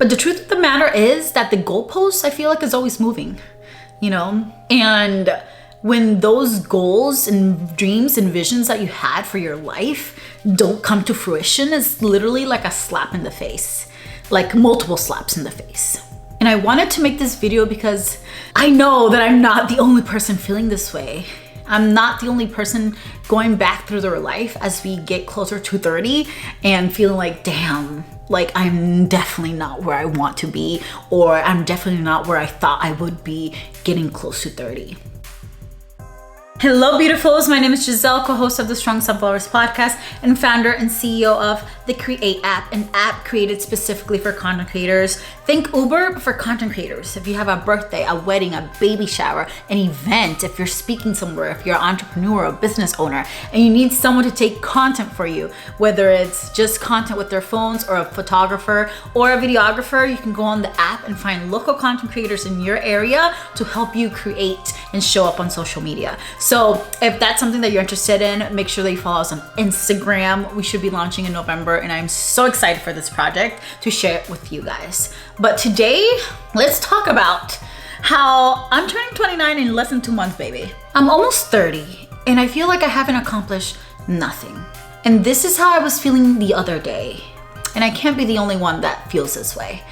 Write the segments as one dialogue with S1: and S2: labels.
S1: But the truth of the matter is that the goalpost, I feel like, is always moving, And when those goals and dreams and visions that you had for your life don't come to fruition, it's literally like a slap in the face, like multiple slaps in the face. And I wanted to make this video because I know that I'm not the only person feeling this way. I'm not the only person going back through their life as we get closer to 30 and feeling like, damn, like I'm definitely not where I want to be, or I'm definitely not where I thought I would be getting close to 30. Hello, beautifuls. My name is Giselle, co-host of the Strong Sunflowers podcast and founder and CEO of the Create app, an app created specifically for content creators. Think Uber, but for content creators. If you have a birthday, a wedding, a baby shower, an event, if you're speaking somewhere, if you're an entrepreneur, a business owner, and you need someone to take content for you, whether it's just content with their phones or a photographer or a videographer, you can go on the app and find local content creators in your area to help you create and show up on social media. So if that's something that you're interested in, make sure that you follow us on Instagram. We should be launching in November, and I'm so excited for this project to share it with you guys. But today, let's talk about how I'm turning 29 in less than 2 months, baby. I'm almost 30, and I feel like I haven't accomplished nothing. And this is how I was feeling the other day. And I can't be the only one that feels this way.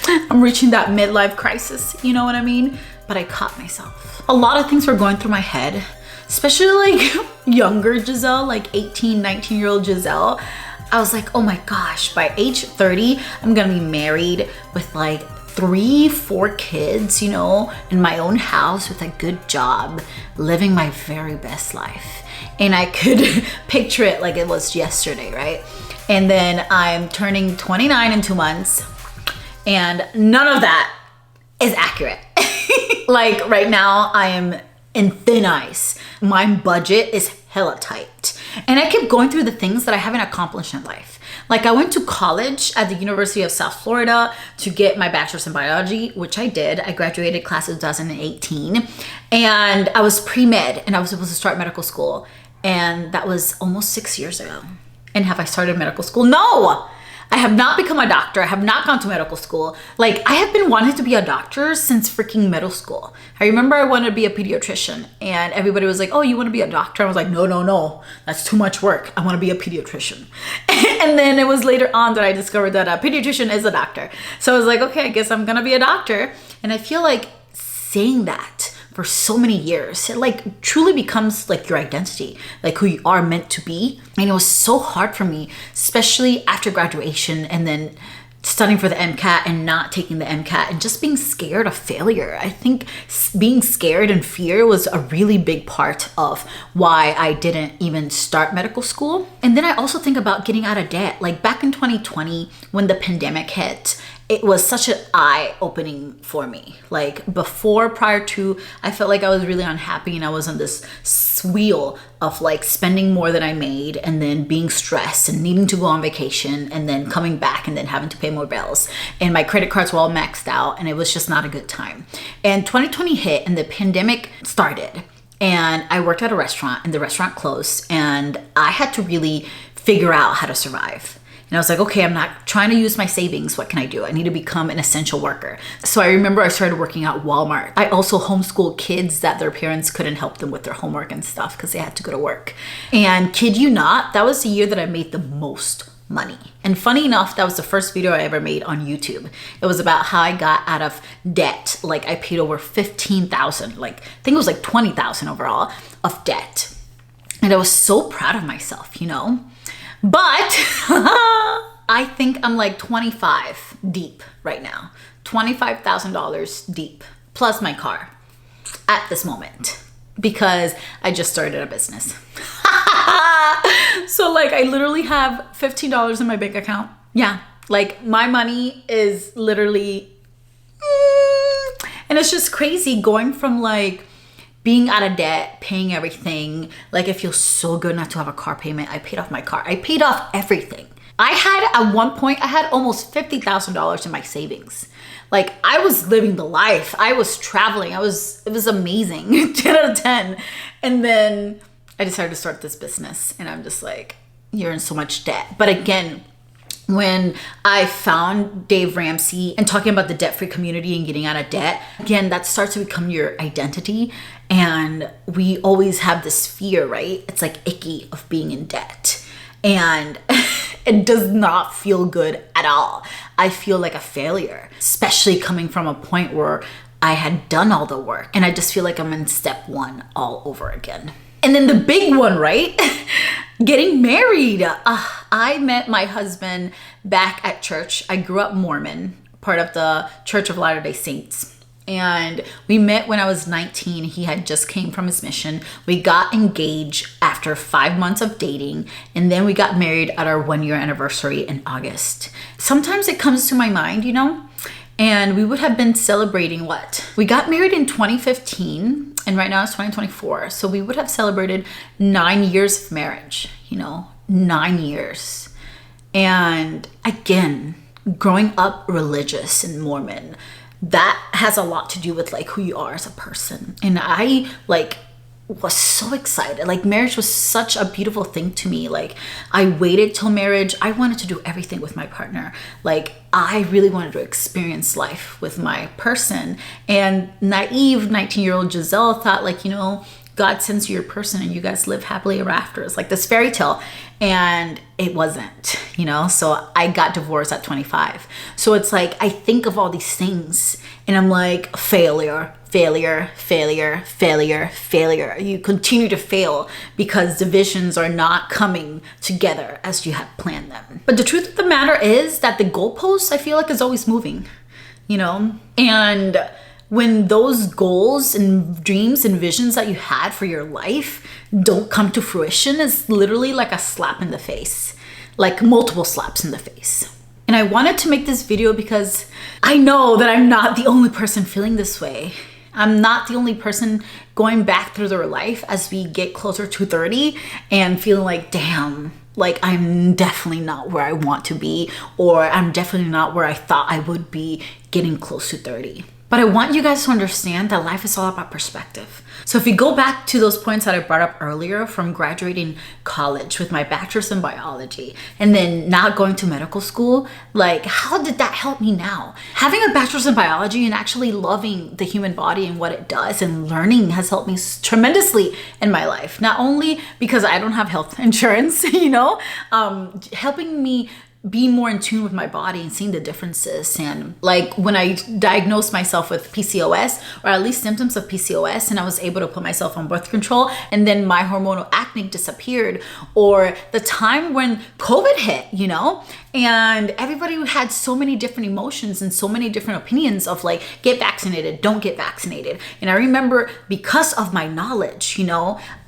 S1: I'm reaching that midlife crisis, you know what I mean? But I caught myself. A lot of things were going through my head, especially like younger Giselle, like 18, 19-year-old Giselle. I was like, oh my gosh, by age 30, I'm gonna be married with like 3-4 kids, in my own house with a good job, living my very best life. And I could picture it like it was yesterday, right? And then I'm turning 29 in 2 months, and none of that is accurate. Like right now, I am in thin ice. My budget is hella tight. And I kept going through the things that I haven't accomplished in life. Like I went to college at the University of South Florida to get my bachelor's in biology, which I did. I graduated class of 2018, and I was pre-med and I was supposed to start medical school. And that was almost 6 years ago. And have I started medical school? No! I have not become a doctor. I have not gone to medical school. Like I have been wanting to be a doctor since freaking middle school. I remember I wanted to be a pediatrician, and everybody was like, oh, you want to be a doctor? I was like, no, that's too much work. I want to be a pediatrician. And then it was later on that I discovered that a pediatrician is a doctor. So I was like, okay, I guess I'm going to be a doctor. And I feel like saying that for so many years, it like truly becomes like your identity, like who you are meant to be. And it was so hard for me, especially after graduation and then studying for the MCAT and not taking the MCAT and just being scared of failure. I think being scared and fear was a really big part of why I didn't even start medical school. And then I also think about getting out of debt. Like back in 2020, when the pandemic hit, it was such an eye-opening for me. Like prior to, I felt like I was really unhappy and I was on this wheel of like spending more than I made and then being stressed and needing to go on vacation and then coming back and then having to pay more bills. And my credit cards were all maxed out and it was just not a good time. And 2020 hit and the pandemic started. And I worked at a restaurant and the restaurant closed and I had to really figure out how to survive. And I was like, okay, I'm not trying to use my savings. What can I do? I need to become an essential worker. So I remember I started working at Walmart. I also homeschooled kids that their parents couldn't help them with their homework and stuff because they had to go to work. And kid you not, that was the year that I made the most money. And funny enough, that was the first video I ever made on YouTube. It was about how I got out of debt. Like I paid over $15,000, like I think it was like $20,000 overall of debt. And I was so proud of myself, But I think I'm like 25 deep right now, $25,000 deep, plus my car at this moment, because I just started a business. So like I literally have $15 in my bank account. Yeah, like my money is literally, and it's just crazy going from like being out of debt, paying everything. Like it feels so good not to have a car payment. I paid off my car. I paid off everything. At one point, I had almost $50,000 in my savings. Like I was living the life. I was traveling. It was amazing. 10 out of 10. And then I decided to start this business and I'm just like, you're in so much debt. But again, when I found Dave Ramsey and talking about the debt-free community and getting out of debt, again, that starts to become your identity. And we always have this fear, right? It's like icky of being in debt. And it does not feel good at all. I feel like a failure, especially coming from a point where I had done all the work and I just feel like I'm in step one all over again. And then the big one, right? Getting married. I met my husband back at church. I grew up Mormon, part of the Church of Latter-day Saints. And we met when I was 19. He had just came from his mission. We got engaged after 5 months of dating. And then we got married at our 1-year anniversary in August. Sometimes it comes to my mind, and we would have been celebrating what? We got married in 2015 and right now it's 2024. So we would have celebrated 9 years of marriage, 9 years. And again, growing up religious and Mormon, that has a lot to do with like who you are as a person. And I was so excited. Like marriage was such a beautiful thing to me. Like I waited till marriage. I wanted to do everything with my partner. Like I really wanted to experience life with my person. And naive 19-year-old Giselle thought like, God sends you your person and you guys live happily ever after. It's like this fairy tale. And it wasn't, so I got divorced at 25. So it's like, I think of all these things and I'm like, failure. You continue to fail because divisions are not coming together as you had planned them. But the truth of the matter is that the goalpost, I feel like, is always moving, and when those goals and dreams and visions that you had for your life don't come to fruition, it's literally like a slap in the face, like multiple slaps in the face. And I wanted to make this video because I know that I'm not the only person feeling this way. I'm not the only person going back through their life as we get closer to 30 and feeling like, damn, like I'm definitely not where I want to be, or I'm definitely not where I thought I would be getting close to 30. But I want you guys to understand that life is all about perspective. So if you go back to those points that I brought up earlier from graduating college with my bachelor's in biology and then not going to medical school, like how did that help me now? Having a bachelor's in biology and actually loving the human body and what it does and learning has helped me tremendously in my life. Not only because I don't have health insurance, helping me be more in tune with my body and seeing the differences. And like when I diagnosed myself with PCOS, or at least symptoms of PCOS, and I was able to put myself on birth control and then my hormonal acne disappeared, or the time when COVID hit, and everybody had so many different emotions and so many different opinions of like, get vaccinated, don't get vaccinated. And I remember because of my knowledge,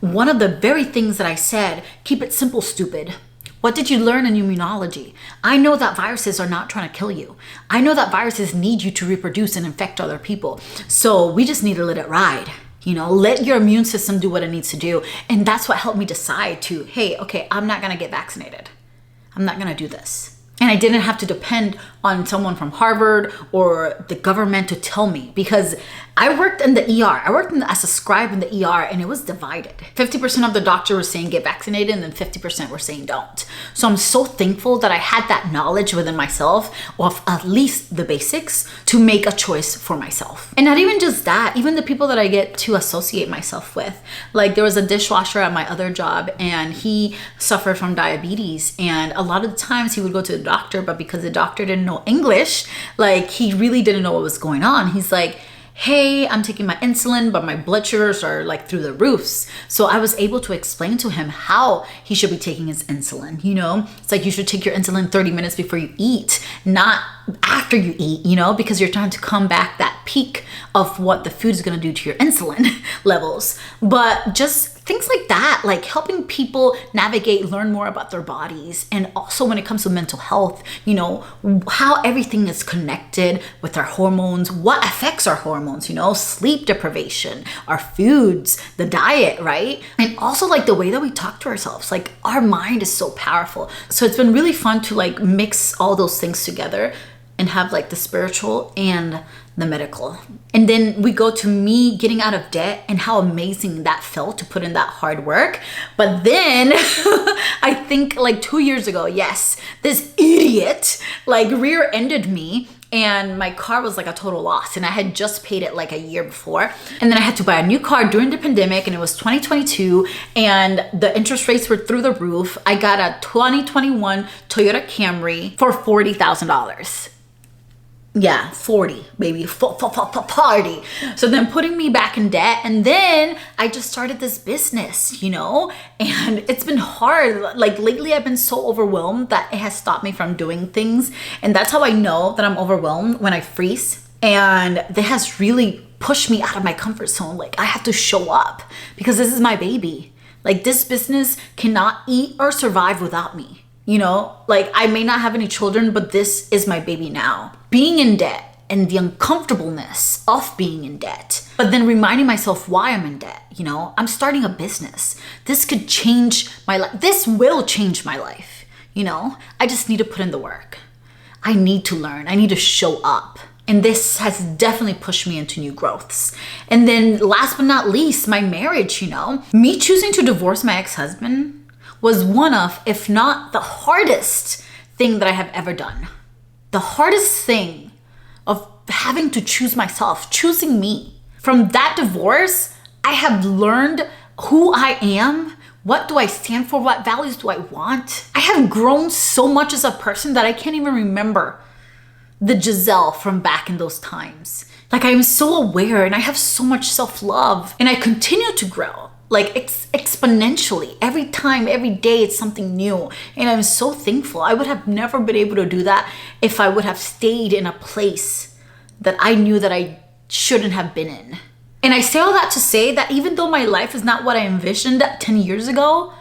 S1: one of the very things that I said, keep it simple, stupid. What did you learn in immunology? I know that viruses are not trying to kill you. I know that viruses need you to reproduce and infect other people. So we just need to let it ride. Let your immune system do what it needs to do. And that's what helped me decide to, hey, okay, I'm not gonna get vaccinated. I'm not gonna do this. And I didn't have to depend on someone from Harvard or the government to tell me, because I worked in the ER. I worked as a scribe in the ER, and it was divided. 50% of the doctor were saying get vaccinated, and then 50% were saying don't. So I'm so thankful that I had that knowledge within myself of at least the basics to make a choice for myself. And not even just that, even the people that I get to associate myself with. Like there was a dishwasher at my other job, and he suffered from diabetes. And a lot of the times he would go to the doctor, but because the doctor didn't know English, like he really didn't know what was going on. He's like, hey, I'm taking my insulin, but my blood sugars are like through the roofs. So I was able to explain to him how he should be taking his insulin. It's like you should take your insulin 30 minutes before you eat, not after you eat, because you're trying to come back that peak of what the food is going to do to your insulin levels. But just things like that, like helping people navigate, learn more about their bodies. And also when it comes to mental health, how everything is connected with our hormones, what affects our hormones, sleep deprivation, our foods, the diet, right? And also like the way that we talk to ourselves, like our mind is so powerful. So it's been really fun to like mix all those things together and have like the spiritual and the medical. And then we go to me getting out of debt and how amazing that felt to put in that hard work. But then I think like 2 years ago, yes, this idiot like rear-ended me and my car was like a total loss, and I had just paid it like a year before. And then I had to buy a new car during the pandemic, and it was 2022 and the interest rates were through the roof. I got a 2021 Toyota Camry for $40,000. Yeah, 40, baby, 40. So then putting me back in debt, and then I just started this business, you know, and it's been hard. Like lately I've been so overwhelmed that it has stopped me from doing things. And that's how I know that I'm overwhelmed, when I freeze. And that has really pushed me out of my comfort zone. Like I have to show up because this is my baby. Like this business cannot eat or survive without me. You know, like I may not have any children, but this is my baby now. Being in debt and the uncomfortableness of being in debt, but then reminding myself why I'm in debt. You know, I'm starting a business. This could change my life. This will change my life. You know, I just need to put in the work. I need to learn. I need to show up. And this has definitely pushed me into new growths. And then last but not least, my marriage, you know, me choosing to divorce my ex-husband was one of, if not the hardest thing that I have ever done. The hardest thing of having to choose myself, choosing me. From that divorce, I have learned who I am. What do I stand for? What values do I want? I have grown so much as a person that I can't even remember the Giselle from back in those times. Like I am so aware and I have so much self-love, and I continue to grow. Like exponentially every time, every day it's something new, and I'm so thankful. I would have never been able to do that if I would have stayed in a place that I knew that I shouldn't have been in. And I say all that to say that even though my life is not what I envisioned 10 years ago,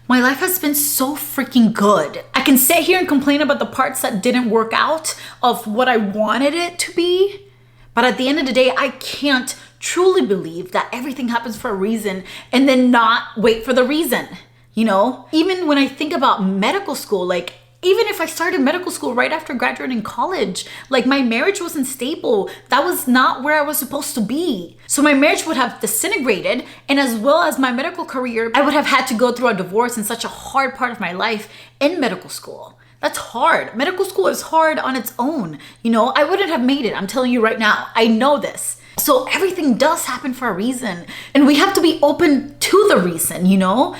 S1: my life has been so freaking good. I can sit here and complain about the parts that didn't work out of what I wanted it to be, but at the end of the day, I can't truly believe that everything happens for a reason and then not wait for the reason. You know, even when I think about medical school, like even if I started medical school right after graduating college, like my marriage wasn't stable. That was not where I was supposed to be. So my marriage would have disintegrated, and as well as my medical career, I would have had to go through a divorce in such a hard part of my life in medical school. That's hard. Medical school is hard on its own. You know, I wouldn't have made it. I'm telling you right now, I know this. So everything does happen for a reason, and we have to be open to the reason, you know?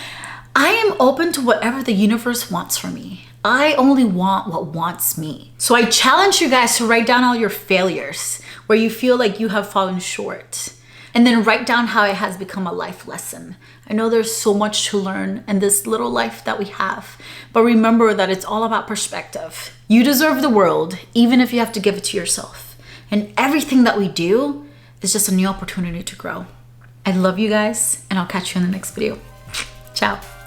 S1: I am open to whatever the universe wants for me. I only want what wants me. So I challenge you guys to write down all your failures where you feel like you have fallen short, and then write down how it has become a life lesson. I know there's so much to learn in this little life that we have, but remember that it's all about perspective. You deserve the world, even if you have to give it to yourself. And everything that we do is just a new opportunity to grow. I love you guys, and I'll catch you in the next video. Ciao.